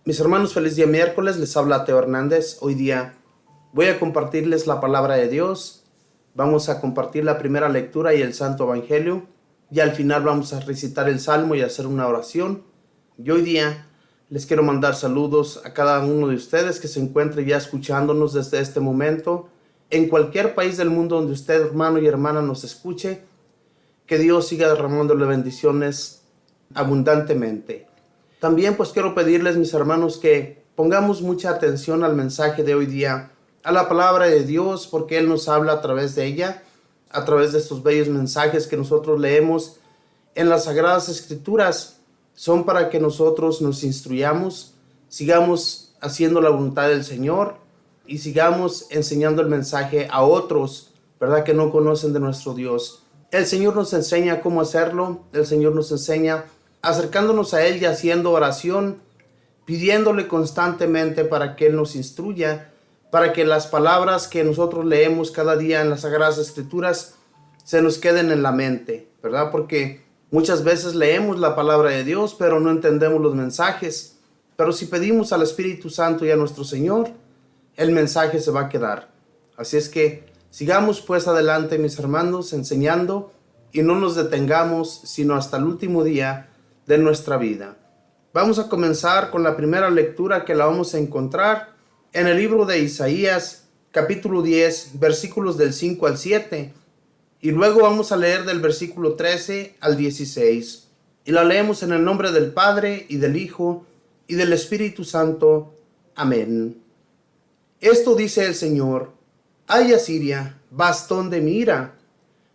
Mis hermanos, feliz día miércoles, les habla Teo Hernández. Hoy día voy a compartirles la palabra de Dios. Vamos a compartir la primera lectura y el Santo Evangelio. Y al final vamos a recitar el Salmo y hacer una oración. Y hoy día les quiero mandar saludos a cada uno de ustedes que se encuentre ya escuchándonos desde este momento. En cualquier país del mundo donde usted, hermano y hermana, nos escuche, que Dios siga derramándole bendiciones abundantemente. También pues quiero pedirles, mis hermanos, que pongamos mucha atención al mensaje de hoy día, a la palabra de Dios, porque Él nos habla a través de ella, a través de estos bellos mensajes que nosotros leemos en las Sagradas Escrituras. Son para que nosotros nos instruyamos, sigamos haciendo la voluntad del Señor y sigamos enseñando el mensaje a otros, ¿verdad?, que no conocen de nuestro Dios. El Señor nos enseña cómo hacerlo, el Señor nos enseña acercándonos a Él y haciendo oración, pidiéndole constantemente para que Él nos instruya, para que las palabras que nosotros leemos cada día en las Sagradas Escrituras se nos queden en la mente, ¿verdad? Porque muchas veces leemos la palabra de Dios, pero no entendemos los mensajes. Pero si pedimos al Espíritu Santo y a nuestro Señor, el mensaje se va a quedar. Así es que sigamos pues adelante, mis hermanos, enseñando y no nos detengamos sino hasta el último día de nuestra vida. Vamos a comenzar con la primera lectura que la vamos a encontrar en el libro de Isaías, capítulo 10, versículos del 5 al 7. Y luego vamos a leer del versículo 13 al 16. Y la leemos en el nombre del Padre, y del Hijo, y del Espíritu Santo. Amén. Esto dice el Señor: ¡Ay, Asiria, bastón de mi ira,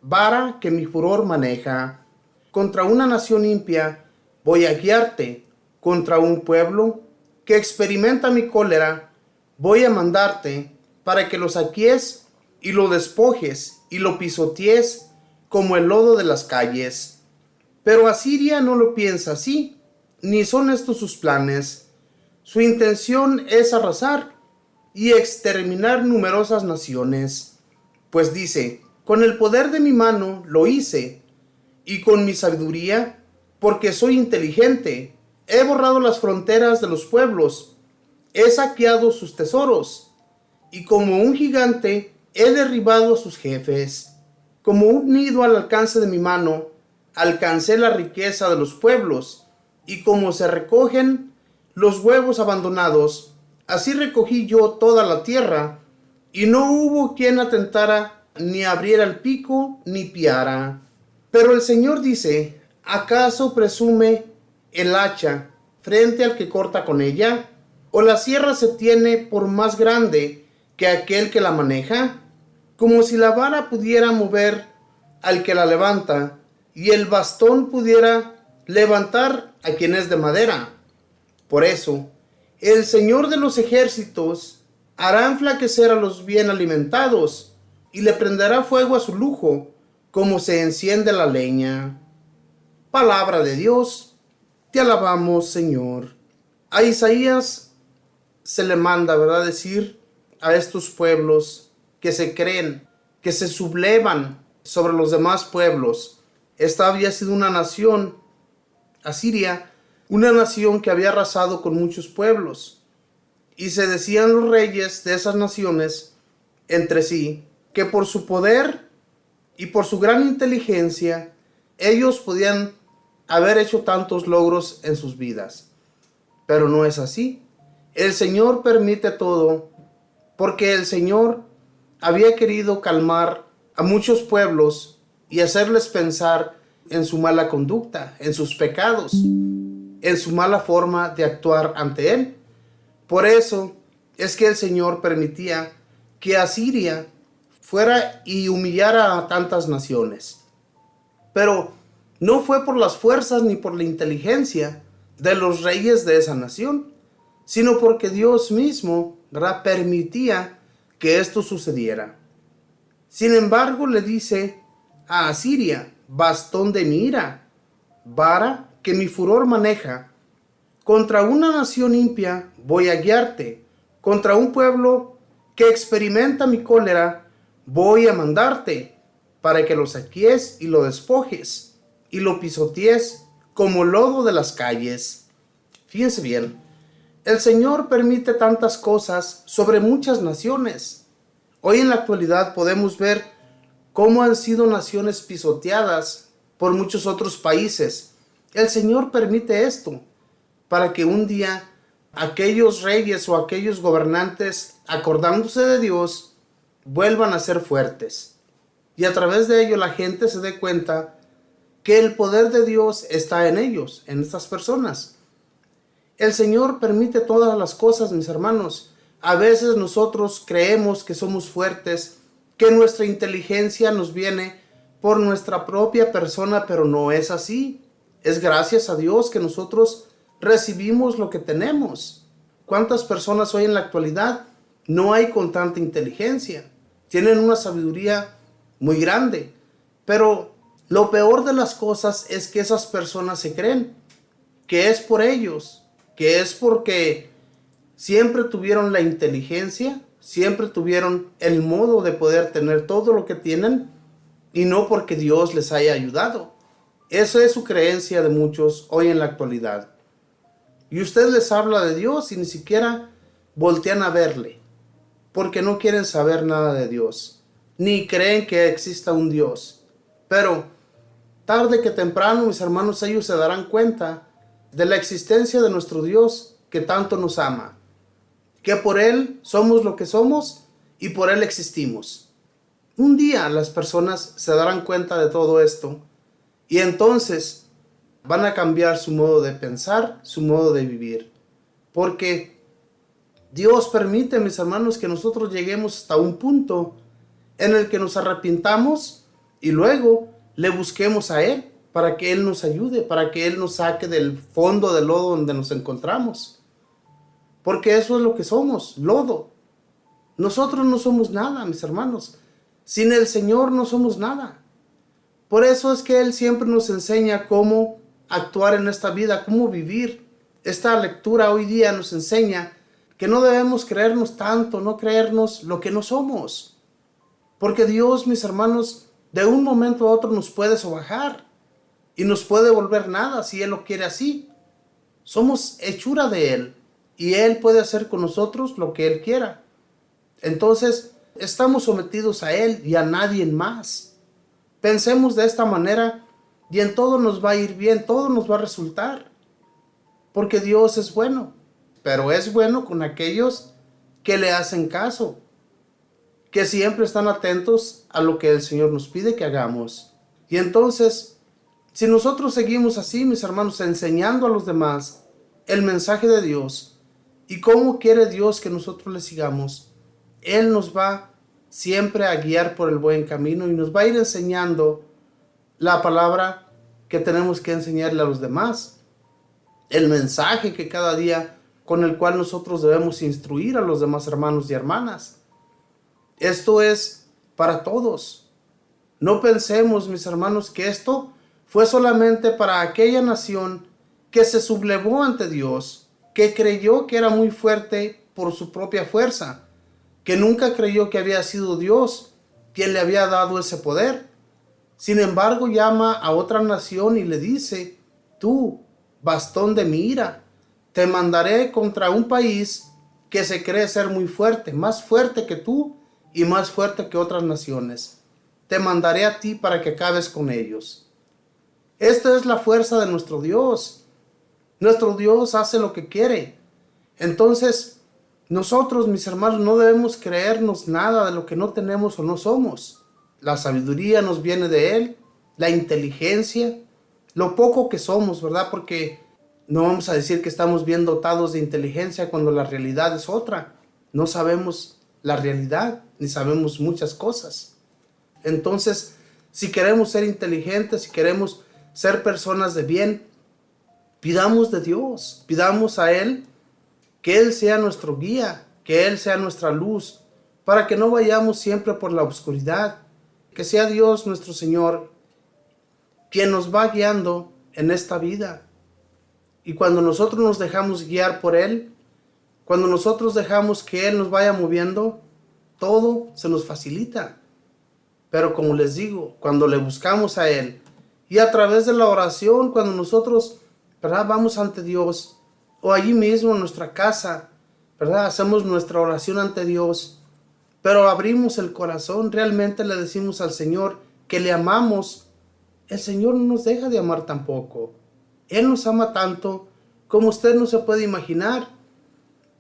vara que mi furor maneja! Contra una nación impia voy a guiarte, contra un pueblo que experimenta mi cólera, voy a mandarte para que lo saquees y lo despojes y lo pisotees como el lodo de las calles. Pero Asiria no lo piensa así, ni son estos sus planes. Su intención es arrasar y exterminar numerosas naciones. Pues dice: con el poder de mi mano lo hice, y con mi sabiduría, porque soy inteligente, he borrado las fronteras de los pueblos, he saqueado sus tesoros, y como un gigante he derribado a sus jefes. Como un nido al alcance de mi mano, alcancé la riqueza de los pueblos, y como se recogen los huevos abandonados, así recogí yo toda la tierra, y no hubo quien atentara, ni abriera el pico, ni piara. Pero el Señor dice: ¿acaso presume el hacha frente al que corta con ella? ¿O la sierra se tiene por más grande que aquel que la maneja? Como si la vara pudiera mover al que la levanta, y el bastón pudiera levantar a quien es de madera. Por eso, el Señor de los ejércitos hará enflaquecer a los bien alimentados, y le prenderá fuego a su lujo, como se enciende la leña. Palabra de Dios, te alabamos, Señor. A Isaías se le manda, ¿verdad?, decir a estos pueblos que se creen, que se sublevan sobre los demás pueblos. Esta había sido una nación, Asiria, una nación que había arrasado con muchos pueblos. Y se decían los reyes de esas naciones entre sí que por su poder y por su gran inteligencia ellos podían haber hecho tantos logros en sus vidas. Pero no es así. El Señor permite todo porque el Señor había querido calmar a muchos pueblos y hacerles pensar en su mala conducta, en sus pecados, en su mala forma de actuar ante Él. Por eso es que el Señor permitía que Asiria fuera y humillara a tantas naciones. Pero no fue por las fuerzas ni por la inteligencia de los reyes de esa nación, sino porque Dios mismo, ¿verdad?, permitía que esto sucediera. Sin embargo, le dice a Asiria: bastón de mi ira, vara que mi furor maneja. Contra una nación impia voy a guiarte, contra un pueblo que experimenta mi cólera voy a mandarte, para que lo saquees y lo despojes, y lo pisotees como lodo de las calles. Fíjense bien, El Señor permite tantas cosas sobre muchas naciones. Hoy en la actualidad podemos ver cómo han sido naciones pisoteadas por muchos otros países. El Señor permite esto para que un día aquellos reyes o aquellos gobernantes, acordándose de Dios, vuelvan a ser fuertes. Y a través de ello la gente se dé cuenta que el poder de Dios está en ellos, en estas personas. El Señor permite todas las cosas, mis hermanos. A veces nosotros creemos que somos fuertes, que nuestra inteligencia nos viene por nuestra propia persona, pero no es así. Es gracias a Dios que nosotros recibimos lo que tenemos. ¿Cuántas personas hoy en la actualidad no hay con tanta inteligencia? Tienen una sabiduría muy grande, pero lo peor de las cosas es que esas personas se creen que es por ellos, que es porque siempre tuvieron la inteligencia, siempre tuvieron el modo de poder tener todo lo que tienen y no porque Dios les haya ayudado. Esa es su creencia de muchos hoy en la actualidad. Y usted les habla de Dios y ni siquiera voltean a verle, porque no quieren saber nada de Dios, ni creen que exista un Dios. Pero tarde que temprano, mis hermanos, ellos se darán cuenta de la existencia de nuestro Dios que tanto nos ama, que por Él somos lo que somos y por Él existimos. Un día las personas se darán cuenta de todo esto y entonces van a cambiar su modo de pensar, su modo de vivir, porque Dios permite, mis hermanos, que nosotros lleguemos hasta un punto en el que nos arrepintamos y luego le busquemos a Él para que Él nos ayude, para que Él nos saque del fondo del lodo donde nos encontramos. Porque eso es lo que somos, lodo. Nosotros no somos nada, mis hermanos. Sin el Señor no somos nada. Por eso es que Él siempre nos enseña cómo actuar en esta vida, cómo vivir. Esta lectura hoy día nos enseña que no debemos creernos tanto, no creernos lo que no somos. Porque Dios, mis hermanos, de un momento a otro nos puede sobajar y nos puede volver nada si Él lo quiere así. Somos hechura de Él y Él puede hacer con nosotros lo que Él quiera. Entonces, estamos sometidos a Él y a nadie más. Pensemos de esta manera y en todo nos va a ir bien, todo nos va a resultar. Porque Dios es bueno, pero es bueno con aquellos que le hacen caso, que siempre están atentos a lo que el Señor nos pide que hagamos. Y entonces, si nosotros seguimos así, mis hermanos, enseñando a los demás el mensaje de Dios y cómo quiere Dios que nosotros le sigamos, Él nos va siempre a guiar por el buen camino y nos va a ir enseñando la palabra que tenemos que enseñarle a los demás, el mensaje que cada día con el cual nosotros debemos instruir a los demás hermanos y hermanas. Esto es para todos. No pensemos, mis hermanos, que esto fue solamente para aquella nación que se sublevó ante Dios, que creyó que era muy fuerte por su propia fuerza, que nunca creyó que había sido Dios quien le había dado ese poder. Sin embargo, llama a otra nación y le dice: tú, bastón de mi ira, te mandaré contra un país que se cree ser muy fuerte, más fuerte que tú y más fuerte que otras naciones. Te mandaré a ti para que acabes con ellos. Esta es la fuerza de nuestro Dios. Nuestro Dios hace lo que quiere. Entonces, nosotros, mis hermanos, no debemos creernos nada de lo que no tenemos o no somos. La sabiduría nos viene de Él, la inteligencia, lo poco que somos, ¿verdad? Porque no vamos a decir que estamos bien dotados de inteligencia cuando la realidad es otra. No sabemos la realidad, ni sabemos muchas cosas. Entonces, si queremos ser inteligentes, si queremos ser personas de bien, pidamos de Dios, pidamos a Él que Él sea nuestro guía, que Él sea nuestra luz, para que no vayamos siempre por la oscuridad, que sea Dios nuestro Señor quien nos va guiando en esta vida. Y cuando nosotros nos dejamos guiar por Él, cuando nosotros dejamos que Él nos vaya moviendo, todo se nos facilita. Pero como les digo, cuando le buscamos a Él y a través de la oración, cuando nosotros, ¿verdad?, vamos ante Dios, o allí mismo en nuestra casa, ¿verdad? Hacemos nuestra oración ante Dios, pero abrimos el corazón, realmente le decimos al Señor que le amamos, el Señor no nos deja de amar tampoco. Él nos ama tanto como usted no se puede imaginar.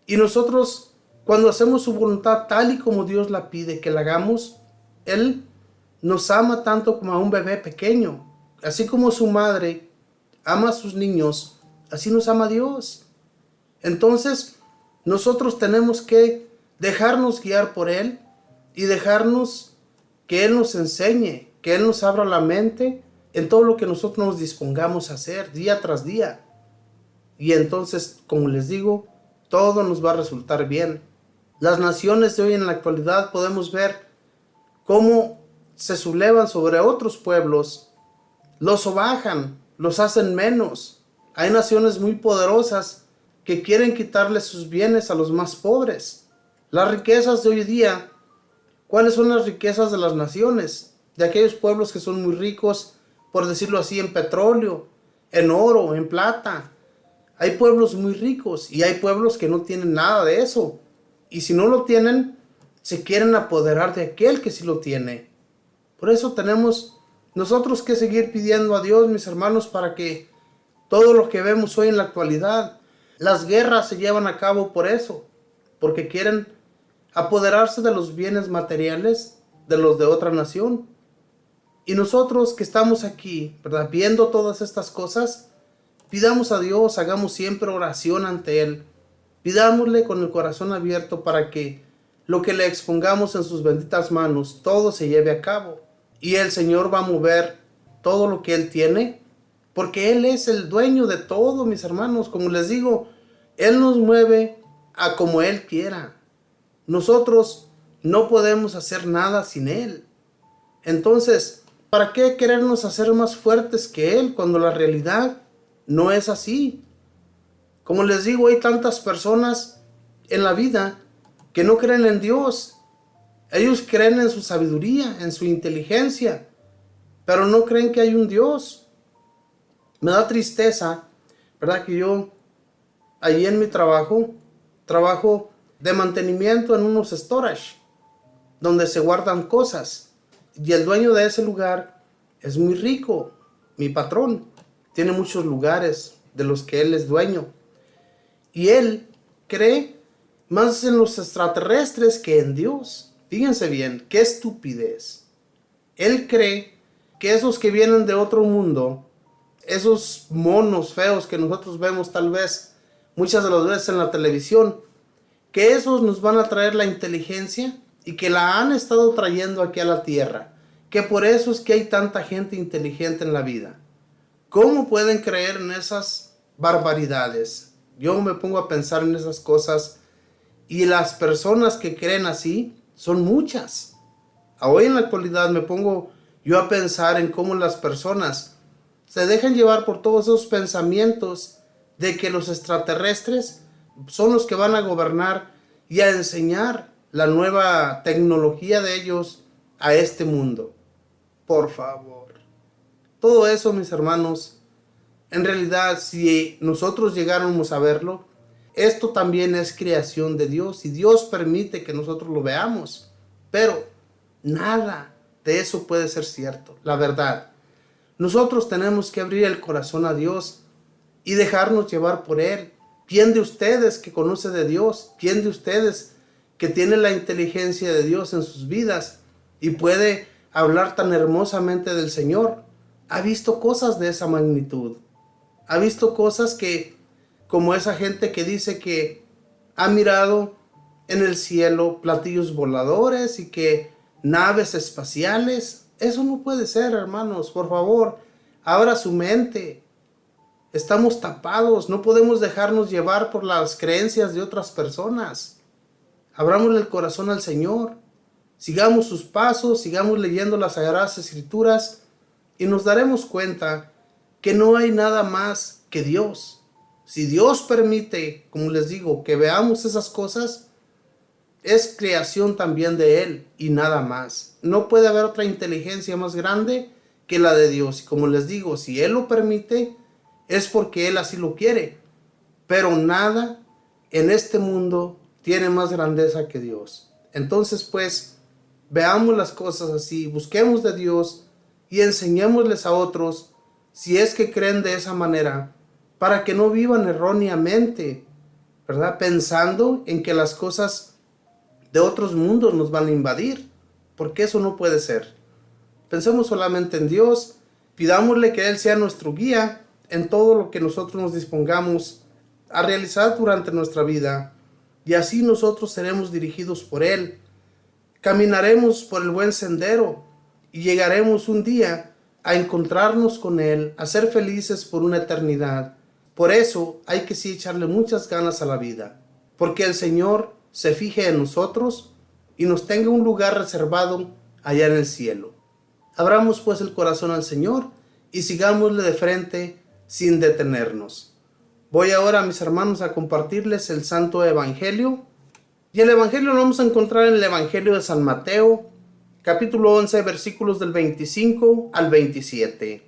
Y nosotros, cuando hacemos su voluntad tal y como Dios la pide que la hagamos, Él nos ama tanto como a un bebé pequeño. Así como su madre ama a sus niños, así nos ama Dios. Entonces, nosotros tenemos que dejarnos guiar por Él y dejarnos que Él nos enseñe, que Él nos abra la mente en todo lo que nosotros nos dispongamos a hacer día tras día. Y entonces, como les digo, todo nos va a resultar bien. Las naciones de hoy en la actualidad podemos ver cómo se sublevan sobre otros pueblos, los sobajan, los hacen menos. Hay naciones muy poderosas que quieren quitarle sus bienes a los más pobres. Las riquezas de hoy día, ¿cuáles son las riquezas de las naciones? De aquellos pueblos que son muy ricos, por decirlo así, en petróleo, en oro, en plata. Hay pueblos muy ricos y hay pueblos que no tienen nada de eso. Y si no lo tienen, se quieren apoderar de aquel que sí lo tiene. Por eso tenemos nosotros que seguir pidiendo a Dios, mis hermanos, para que todo lo que vemos hoy en la actualidad, las guerras se llevan a cabo por eso, porque quieren apoderarse de los bienes materiales de los de otra nación. Y nosotros que estamos aquí, ¿verdad?, viendo todas estas cosas, pidamos a Dios, hagamos siempre oración ante Él. Pidámosle con el corazón abierto para que lo que le expongamos en sus benditas manos, todo se lleve a cabo. Y el Señor va a mover todo lo que Él tiene, porque Él es el dueño de todo, mis hermanos. Como les digo, Él nos mueve a como Él quiera. Nosotros no podemos hacer nada sin Él. Entonces, ¿para qué querernos hacer más fuertes que Él cuando la realidad no es así? Como les digo, hay tantas personas en la vida que no creen en Dios. Ellos creen en su sabiduría, en su inteligencia, pero no creen que hay un Dios. Me da tristeza, ¿verdad? Que yo, allí en mi trabajo de mantenimiento en unos storage, donde se guardan cosas. Y el dueño de ese lugar es muy rico, mi patrón. Tiene muchos lugares de los que él es dueño. Y él cree más en los extraterrestres que en Dios. Fíjense bien, qué estupidez. Él cree que esos que vienen de otro mundo, esos monos feos que nosotros vemos tal vez muchas de las veces en la televisión, que esos nos van a traer la inteligencia y que la han estado trayendo aquí a la tierra. Que por eso es que hay tanta gente inteligente en la vida. ¿Cómo pueden creer en esas barbaridades? Yo me pongo a pensar en esas cosas y las personas que creen así son muchas. Hoy en la actualidad me pongo yo a pensar en cómo las personas se dejan llevar por todos esos pensamientos de que los extraterrestres son los que van a gobernar y a enseñar la nueva tecnología de ellos a este mundo. Por favor. Todo eso, mis hermanos, en realidad, si nosotros llegáramos a verlo, esto también es creación de Dios y Dios permite que nosotros lo veamos. Pero nada de eso puede ser cierto, la verdad. Nosotros tenemos que abrir el corazón a Dios y dejarnos llevar por Él. ¿Quién de ustedes que conoce de Dios? ¿Quién de ustedes que tiene la inteligencia de Dios en sus vidas y puede hablar tan hermosamente del Señor? Ha visto cosas de esa magnitud. Ha visto cosas que, como esa gente que dice que ha mirado en el cielo platillos voladores y que naves espaciales. Eso no puede ser, hermanos. Por favor, abra su mente. Estamos tapados, no podemos dejarnos llevar por las creencias de otras personas. Abrámosle el corazón al Señor. Sigamos sus pasos, sigamos leyendo las Sagradas Escrituras y nos daremos cuenta que no hay nada más que Dios. Si Dios permite, como les digo, que veamos esas cosas, es creación también de Él y nada más. No puede haber otra inteligencia más grande que la de Dios. Y como les digo, si Él lo permite, es porque Él así lo quiere. pero nada en este mundo tiene más grandeza que Dios. Entonces, pues, veamos las cosas así, busquemos de Dios y enseñémosles a otros, si es que creen de esa manera, para que no vivan erróneamente, ¿verdad? Pensando en que las cosas de otros mundos nos van a invadir, porque eso no puede ser. Pensemos solamente en Dios, pidámosle que Él sea nuestro guía en todo lo que nosotros nos dispongamos a realizar durante nuestra vida, y así nosotros seremos dirigidos por Él. Caminaremos por el buen sendero y llegaremos un día a encontrarnos con Él, a ser felices por una eternidad. Por eso hay que sí echarle muchas ganas a la vida, porque el Señor se fije en nosotros y nos tenga un lugar reservado allá en el cielo. Abramos pues el corazón al Señor y sigámosle de frente sin detenernos. Voy ahora, mis hermanos, a compartirles el Santo Evangelio. Y el Evangelio lo vamos a encontrar en el Evangelio de San Mateo, capítulo 11, versículos del 25 al 27.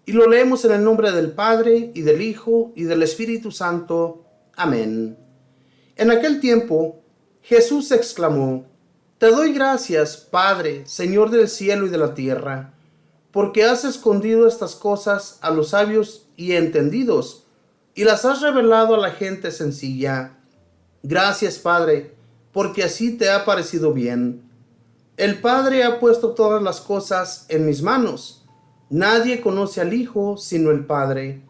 Y lo leemos en el nombre del Padre, y del Hijo, y del Espíritu Santo. Amén. En aquel tiempo, Jesús exclamó: Te doy gracias, Padre, Señor del cielo y de la tierra, porque has escondido estas cosas a los sabios y entendidos, y las has revelado a la gente sencilla. Gracias, Padre, porque así te ha parecido bien. El Padre ha puesto todas las cosas en mis manos. Nadie conoce al Hijo sino el Padre,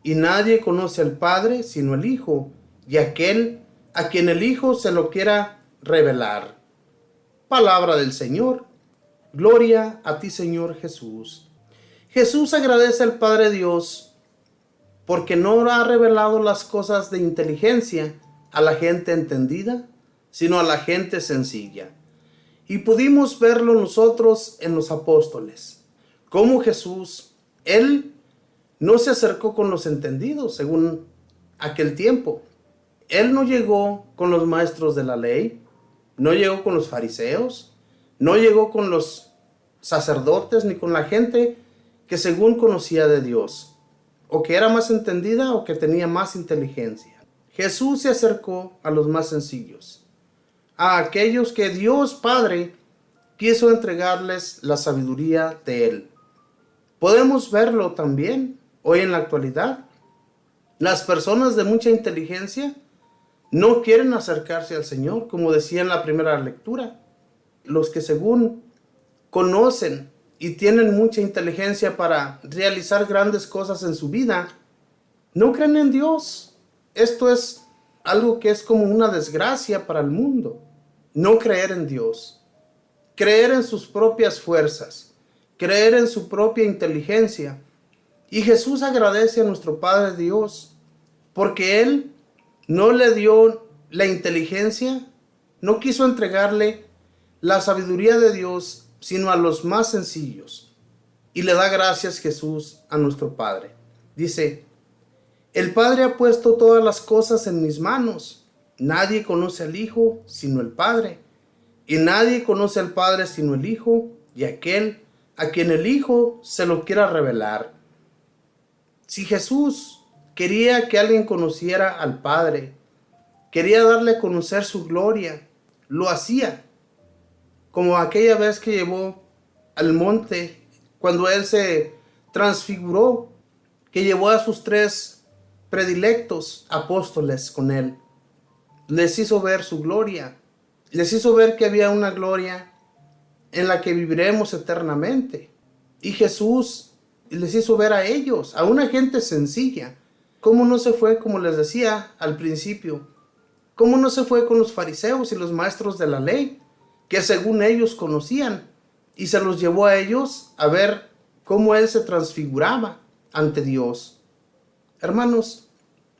y nadie conoce al Padre sino el Hijo, y aquel a quien el Hijo se lo quiera revelar. Palabra del Señor. Gloria a ti, Señor Jesús. Jesús agradece al Padre Dios porque no ha revelado las cosas de inteligencia a la gente entendida, sino a la gente sencilla. Y pudimos verlo nosotros en los apóstoles, como Jesús, Él no se acercó con los entendidos según aquel tiempo. Él no llegó con los maestros de la ley, no llegó con los fariseos, no llegó con los sacerdotes ni con la gente que según conocía de Dios, o que era más entendida o que tenía más inteligencia. Jesús se acercó a los más sencillos, a aquellos que Dios Padre quiso entregarles la sabiduría de Él. Podemos verlo también hoy en la actualidad. Las personas de mucha inteligencia no quieren acercarse al Señor, como decía en la primera lectura. Los que según conocen y tienen mucha inteligencia para realizar grandes cosas en su vida, no creen en Dios. Esto es algo que es como una desgracia para el mundo. No creer en Dios, creer en sus propias fuerzas, creer en su propia inteligencia. Y Jesús agradece a nuestro Padre Dios porque Él no le dio la inteligencia, no quiso entregarle la sabiduría de Dios, sino a los más sencillos. Y le da gracias Jesús a nuestro Padre. Dice: El Padre ha puesto todas las cosas en mis manos. Nadie conoce al Hijo sino el Padre, y nadie conoce al Padre sino el Hijo, y aquel a quien el Hijo se lo quiera revelar. Si Jesús quería que alguien conociera al Padre, quería darle a conocer su gloria, lo hacía. Como aquella vez que llevó al monte, cuando Él se transfiguró, que llevó a sus 3 predilectos apóstoles con Él. Les hizo ver su gloria, les hizo ver que había una gloria en la que viviremos eternamente. Y Jesús les hizo ver a ellos, a una gente sencilla. ¿Cómo no se fue, como les decía al principio? ¿Cómo no se fue con los fariseos y los maestros de la ley, que según ellos conocían, y se los llevó a ellos a ver cómo Él se transfiguraba ante Dios? Hermanos,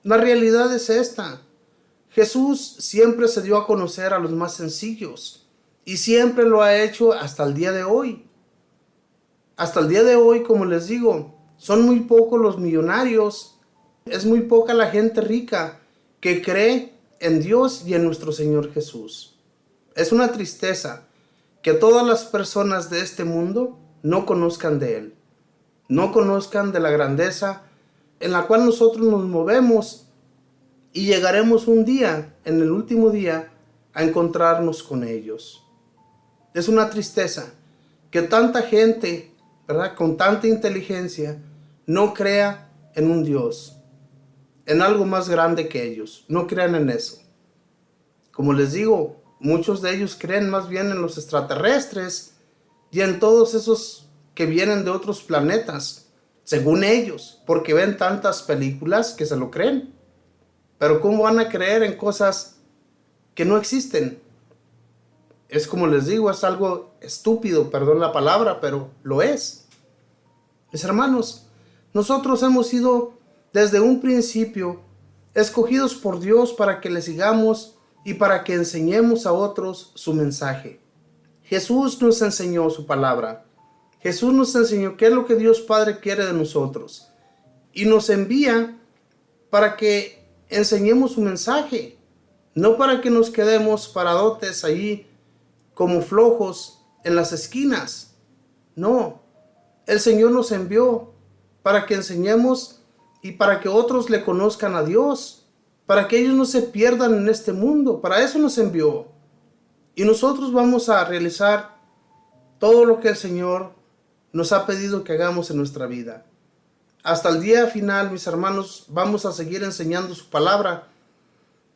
la realidad es esta. Jesús siempre se dio a conocer a los más sencillos, y siempre lo ha hecho hasta el día de hoy. Hasta el día de hoy, como les digo, son muy pocos los millonarios, es muy poca la gente rica que cree en Dios y en nuestro Señor Jesús. Es una tristeza que todas las personas de este mundo no conozcan de Él, no conozcan de la grandeza en la cual nosotros nos movemos y llegaremos un día, en el último día, a encontrarnos con ellos. Es una tristeza que tanta gente, ¿verdad?, con tanta inteligencia, no crea en un Dios, en algo más grande que ellos. No crean en eso. Como les digo, muchos de ellos creen más bien en los extraterrestres y en todos esos que vienen de otros planetas, según ellos, porque ven tantas películas que se lo creen. Pero ¿cómo van a creer en cosas que no existen? Es como les digo, es algo estúpido, perdón la palabra, pero lo es. Mis hermanos, nosotros hemos sido desde un principio escogidos por Dios para que le sigamos y para que enseñemos a otros su mensaje. Jesús nos enseñó su palabra. Jesús nos enseñó qué es lo que Dios Padre quiere de nosotros. Y nos envía para que enseñemos su mensaje. No para que nos quedemos paradotes ahí como flojos en las esquinas. No, el Señor nos envió para que enseñemos y para que otros le conozcan a Dios, para que ellos no se pierdan en este mundo. Para eso nos envió. Y nosotros vamos a realizar todo lo que el Señor nos ha pedido que hagamos en nuestra vida. Hasta el día final, mis hermanos, vamos a seguir enseñando su palabra.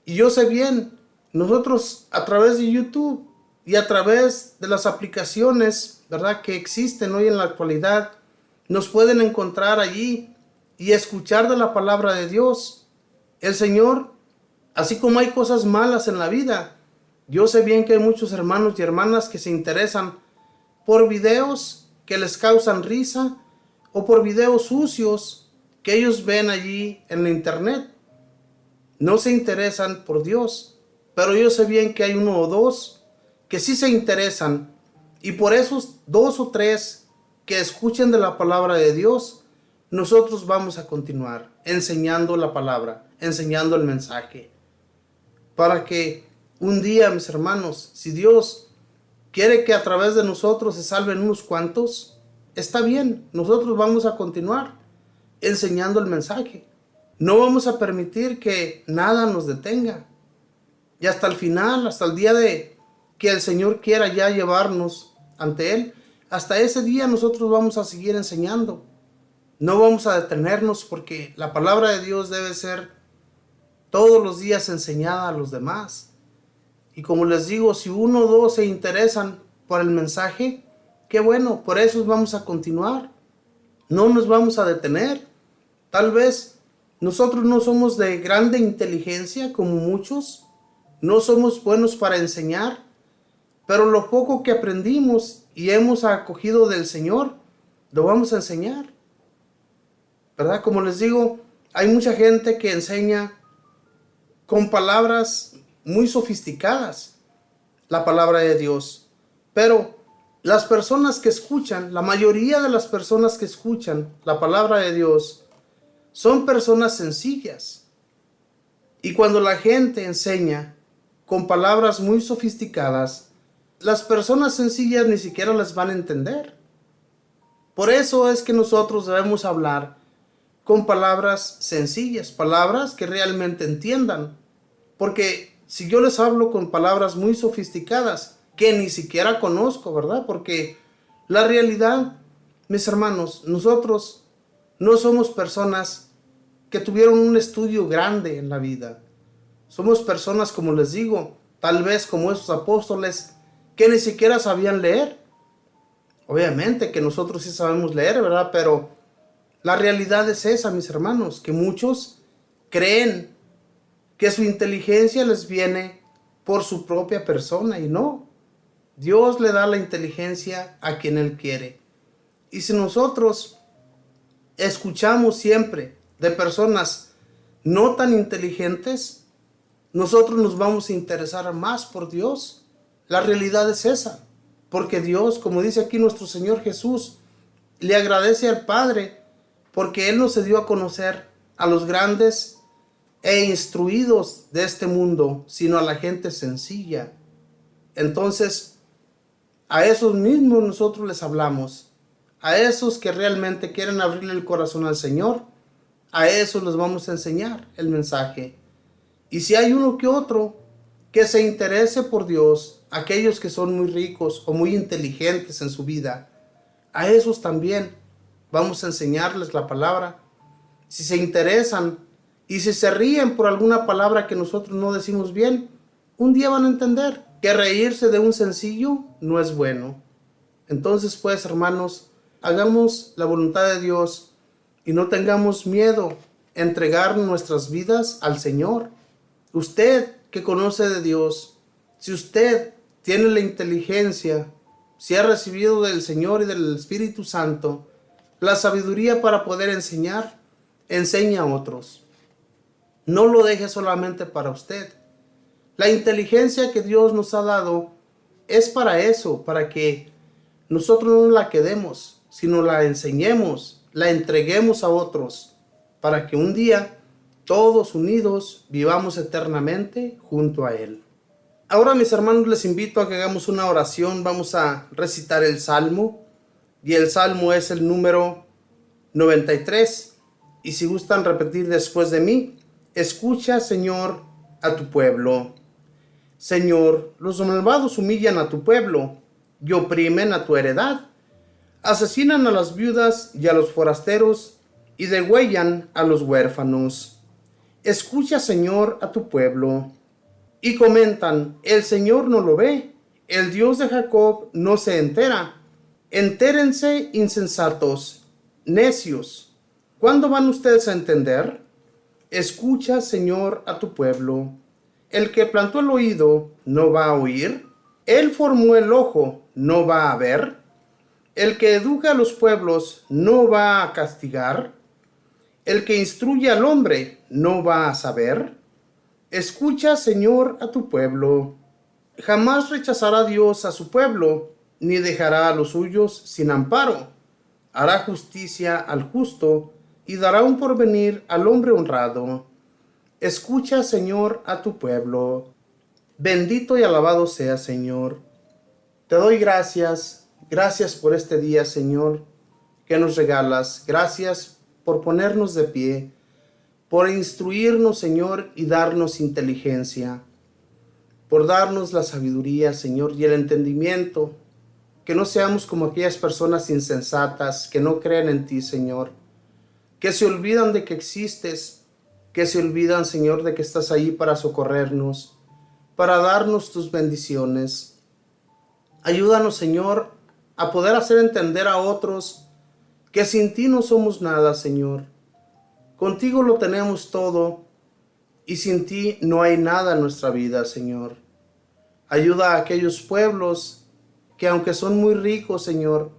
Y yo sé bien, nosotros a través de YouTube y a través de las aplicaciones, ¿verdad?, que existen hoy en la actualidad, nos pueden encontrar allí y escuchar de la palabra de Dios. El Señor, así como hay cosas malas en la vida, yo sé bien que hay muchos hermanos y hermanas que se interesan por videos que les causan risa o por videos sucios que ellos ven allí en la internet. No se interesan por Dios, pero yo sé bien que hay uno o dos que sí se interesan, y por esos 2 o 3 que escuchen de la palabra de Dios, nosotros vamos a continuar enseñando la palabra, enseñando el mensaje, para que un día, mis hermanos, si Dios quiere que a través de nosotros se salven unos cuantos, está bien, nosotros vamos a continuar enseñando el mensaje. No vamos a permitir que nada nos detenga. Y hasta el final, hasta el día de que el Señor quiera ya llevarnos ante Él, hasta ese día nosotros vamos a seguir enseñando. No vamos a detenernos, porque la palabra de Dios debe ser todos los días enseñada a los demás. Y como les digo, si 1 o 2 se interesan por el mensaje, qué bueno, por eso vamos a continuar. No nos vamos a detener. Tal vez nosotros no somos de grande inteligencia como muchos, no somos buenos para enseñar, pero lo poco que aprendimos y hemos acogido del Señor, lo vamos a enseñar, ¿verdad? Como les digo, hay mucha gente que enseña con palabras muy sofisticadas la palabra de Dios, pero las personas que escuchan, la mayoría de las personas que escuchan la palabra de Dios, son personas sencillas. Y cuando la gente enseña con palabras muy sofisticadas, las personas sencillas ni siquiera las van a entender. Por eso es que nosotros debemos hablar con palabras sencillas, palabras que realmente entiendan. Porque si yo les hablo con palabras muy sofisticadas, que ni siquiera conozco, ¿verdad? Porque la realidad, mis hermanos, nosotros no somos personas que tuvieron un estudio grande en la vida. Somos personas, como les digo, tal vez como esos apóstoles que ni siquiera sabían leer. Obviamente que nosotros sí sabemos leer, ¿verdad? Pero la realidad es esa, mis hermanos, que muchos creen que su inteligencia les viene por su propia persona, y no. Dios le da la inteligencia a quien Él quiere. Y si nosotros escuchamos siempre de personas no tan inteligentes, nosotros nos vamos a interesar más por Dios. La realidad es esa, porque Dios, como dice aquí nuestro Señor Jesús, le agradece al Padre porque Él no se dio a conocer a los grandes e instruidos de este mundo, sino a la gente sencilla. Entonces, a esos mismos nosotros les hablamos, a esos que realmente quieren abrirle el corazón al Señor, a esos les vamos a enseñar el mensaje. Y si hay uno que otro que se interese por Dios, aquellos que son muy ricos o muy inteligentes en su vida, a esos también vamos a enseñarles la palabra. Si se interesan y si se ríen por alguna palabra que nosotros no decimos bien, un día van a entender que reírse de un sencillo no es bueno. Entonces, pues, hermanos, hagamos la voluntad de Dios y no tengamos miedo a entregar nuestras vidas al Señor. Usted que conoce de Dios, si usted tiene la inteligencia, si ha recibido del Señor y del Espíritu Santo la sabiduría para poder enseñar, enseña a otros. No lo deje solamente para usted. La inteligencia que Dios nos ha dado es para eso, para que nosotros no la quedemos, sino la enseñemos, la entreguemos a otros, para que un día todos unidos vivamos eternamente junto a Él. Ahora, mis hermanos, les invito a que hagamos una oración. Vamos a recitar el Salmo, y el Salmo es el número 93. Y si gustan repetir después de mí: escucha, Señor, a tu pueblo. Señor, los malvados humillan a tu pueblo y oprimen a tu heredad. Asesinan a las viudas y a los forasteros y degüellan a los huérfanos. Escucha, Señor, a tu pueblo. Y comentan: el Señor no lo ve, el Dios de Jacob no se entera. Entérense, insensatos, necios. ¿Cuándo van ustedes a entender? Escucha, Señor, a tu pueblo. El que plantó el oído no va a oír. Él formó el ojo, no va a ver. El que educa a los pueblos no va a castigar. El que instruye al hombre no va a saber. Escucha, Señor, a tu pueblo. Jamás rechazará Dios a su pueblo, ni dejará a los suyos sin amparo. Hará justicia al justo y dará un porvenir al hombre honrado. Escucha, Señor, a tu pueblo. Bendito y alabado sea, Señor. Te doy gracias por este día, Señor, que nos regalas. Gracias por ponernos de pie, por instruirnos, Señor, y darnos inteligencia, por darnos la sabiduría, Señor, y el entendimiento, que no seamos como aquellas personas insensatas que no creen en ti, Señor, que se olvidan de que existes, que se olvidan, Señor, de que estás ahí para socorrernos, para darnos tus bendiciones. Ayúdanos, Señor, a poder hacer entender a otros que sin ti no somos nada, Señor. Contigo lo tenemos todo y sin ti no hay nada en nuestra vida, Señor. Ayuda a aquellos pueblos que aunque son muy ricos, Señor,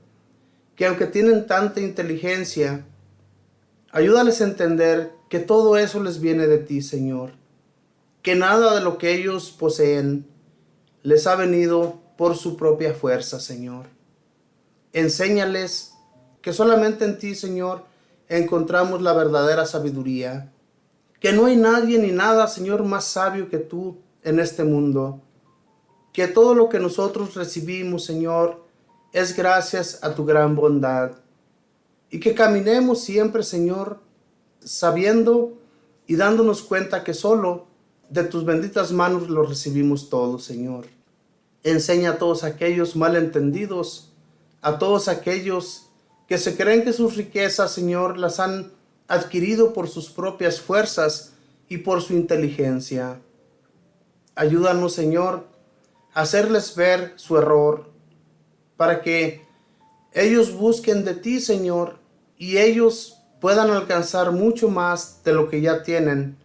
que aunque tienen tanta inteligencia, ayúdales a entender que todo eso les viene de ti, Señor. Que nada de lo que ellos poseen les ha venido por su propia fuerza, Señor. Enséñales que solamente en ti, Señor, encontramos la verdadera sabiduría. Que no hay nadie ni nada, Señor, más sabio que tú en este mundo. Que todo lo que nosotros recibimos, Señor, es gracias a tu gran bondad. Y que caminemos siempre, Señor, sabiendo y dándonos cuenta que solo de tus benditas manos lo recibimos todo, Señor. Enseña a todos aquellos malentendidos, a todos aquellos que se creen que sus riquezas, Señor, las han adquirido por sus propias fuerzas y por su inteligencia. Ayúdanos, Señor, a hacerles ver su error, para que ellos busquen de ti, Señor, y ellos puedan alcanzar mucho más de lo que ya tienen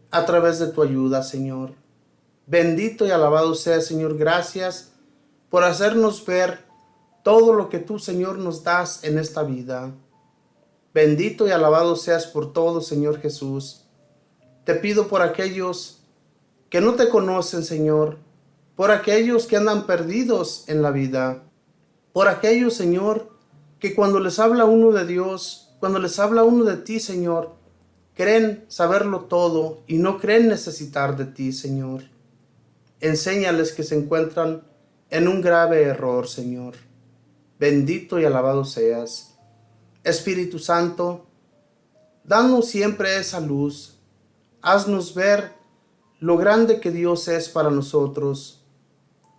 a través de tu ayuda, Señor. Bendito y alabado sea, Señor. Gracias por hacernos ver todo lo que tú, Señor, nos das en esta vida. Bendito y alabado seas por todo, Señor Jesús. Te pido por aquellos que no te conocen, Señor, por aquellos que andan perdidos en la vida, por aquellos, Señor, que cuando les habla uno de Dios, cuando les habla uno de ti, Señor, creen saberlo todo y no creen necesitar de ti, Señor. Enséñales que se encuentran en un grave error, Señor. Bendito y alabado seas. Espíritu Santo, danos siempre esa luz. Haznos ver lo grande que Dios es para nosotros.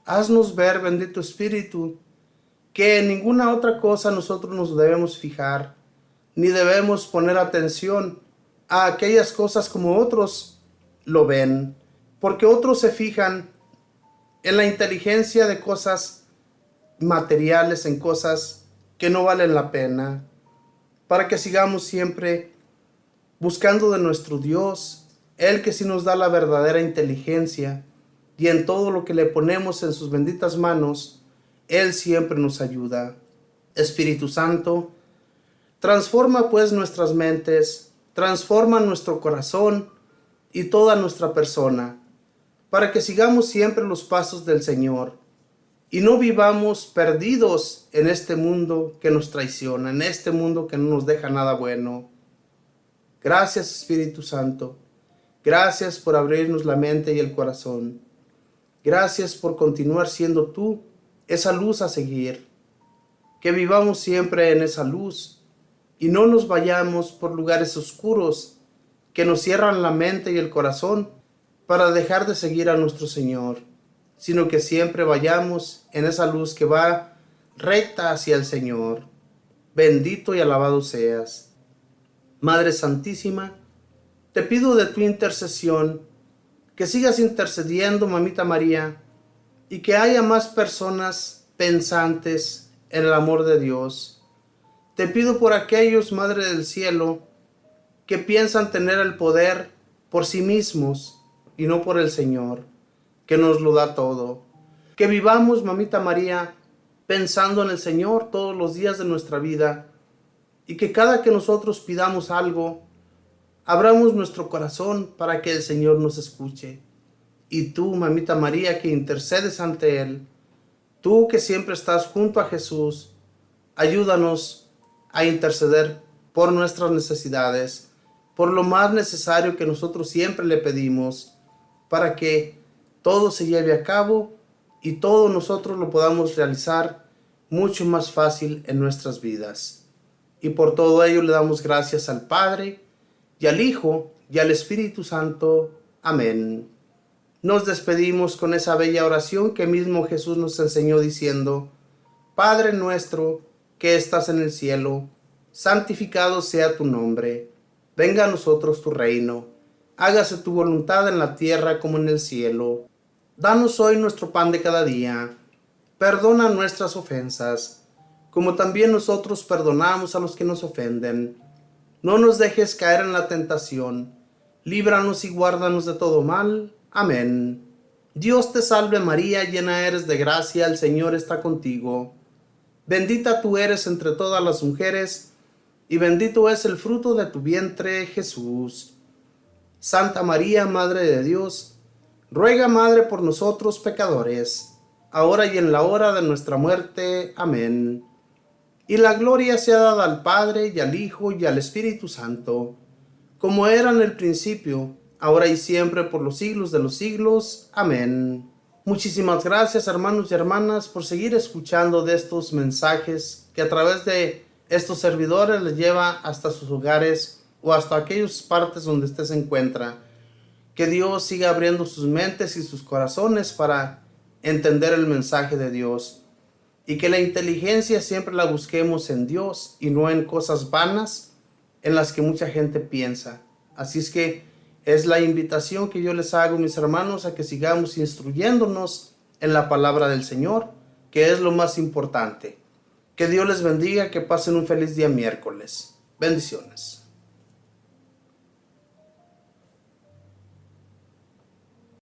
Haznos ver, bendito Espíritu, que en ninguna otra cosa nosotros nos debemos fijar, ni debemos poner atención a aquellas cosas como otros lo ven, porque otros se fijan en la inteligencia de cosas materiales, en cosas que no valen la pena, para que sigamos siempre buscando de nuestro Dios, Él que sí nos da la verdadera inteligencia, y en todo lo que le ponemos en sus benditas manos, Él siempre nos ayuda. Espíritu Santo, transforma pues nuestras mentes, transforma nuestro corazón y toda nuestra persona, para que sigamos siempre los pasos del Señor y no vivamos perdidos en este mundo que nos traiciona, en este mundo que no nos deja nada bueno. Gracias, Espíritu Santo. Gracias por abrirnos la mente y el corazón. Gracias por continuar siendo tú esa luz a seguir. Que vivamos siempre en esa luz y no nos vayamos por lugares oscuros que nos cierran la mente y el corazón para dejar de seguir a nuestro Señor, sino que siempre vayamos en esa luz que va recta hacia el Señor. Bendito y alabado seas. Madre Santísima, te pido de tu intercesión que sigas intercediendo, Mamita María, y que haya más personas pensantes en el amor de Dios. Te pido por aquellos, Madre del Cielo, que piensan tener el poder por sí mismos y no por el Señor, que nos lo da todo. Que vivamos, Mamita María, pensando en el Señor todos los días de nuestra vida, y que cada que nosotros pidamos algo, abramos nuestro corazón para que el Señor nos escuche. Y tú, Mamita María, que intercedes ante Él, tú que siempre estás junto a Jesús, ayúdanos a interceder por nuestras necesidades, por lo más necesario que nosotros siempre le pedimos, para que todo se lleve a cabo y todo nosotros lo podamos realizar mucho más fácil en nuestras vidas. Y por todo ello le damos gracias al Padre, y al Hijo, y al Espíritu Santo. Amén. Nos despedimos con esa bella oración que mismo Jesús nos enseñó diciendo: Padre nuestro que estás en el cielo, santificado sea tu nombre. Venga a nosotros tu reino. Hágase tu voluntad en la tierra como en el cielo. Danos hoy nuestro pan de cada día. Perdona nuestras ofensas, como también nosotros perdonamos a los que nos ofenden. No nos dejes caer en la tentación. Líbranos y guárdanos de todo mal. Amén. Dios te salve María, llena eres de gracia, el Señor está contigo. Bendita tú eres entre todas las mujeres, y bendito es el fruto de tu vientre, Jesús. Santa María, Madre de Dios, ruega, Madre, por nosotros pecadores, ahora y en la hora de nuestra muerte. Amén. Y la gloria sea dada al Padre, y al Hijo, y al Espíritu Santo, como era en el principio, ahora y siempre, por los siglos de los siglos. Amén. Muchísimas gracias, hermanos y hermanas, por seguir escuchando de estos mensajes que a través de estos servidores les lleva hasta sus hogares o hasta aquellas partes donde usted se encuentra. Que Dios siga abriendo sus mentes y sus corazones para entender el mensaje de Dios. Y que la inteligencia siempre la busquemos en Dios y no en cosas vanas en las que mucha gente piensa. Así es que es la invitación que yo les hago, mis hermanos, a que sigamos instruyéndonos en la palabra del Señor, que es lo más importante. Que Dios les bendiga, que pasen un feliz día miércoles. Bendiciones.